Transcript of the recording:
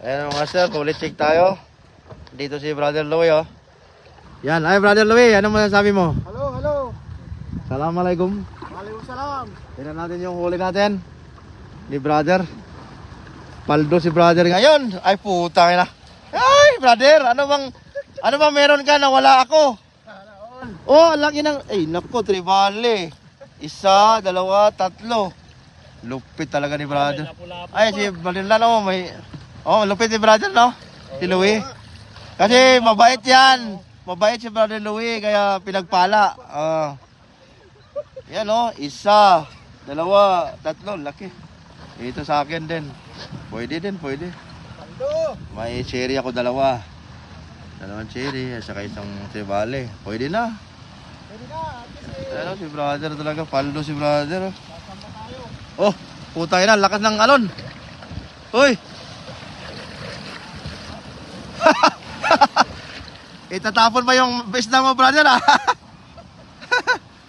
Ayan mga sir, ulit check tayo. Dito si Brother Louie, oh. Yan, ay Brother Louie, anong masasabi mo? Hello, hello. Assalamualaikum. Waalaikumsalam. Tingnan natin yung huli natin ni Brother. Paldo si Brother ngayon. Ay puta na. Ay Brother, ano bang meron ka na wala ako? Oh, laki ng, ay nako, tribale. Isa, dalawa, tatlo. Lupit talaga ni Brother. Ay si Brother oh, may, oh lupit si Brother no? Si Louie. Kasi mabait yan. Mabait si Brother Louie, kaya pinagpala. Yan o, isa, dalawa, tatlo, laki. Ito sa akin din. Pwede din, pwede. May cherry ako dalawa. Dalawang cherry, at saka isang tribale. Pwede na. Ano si Brother talaga, paldo si Brother. Oh, putay na, lakas ng alon. Uy! Itatapon pa yung best na mo, Brother, ah.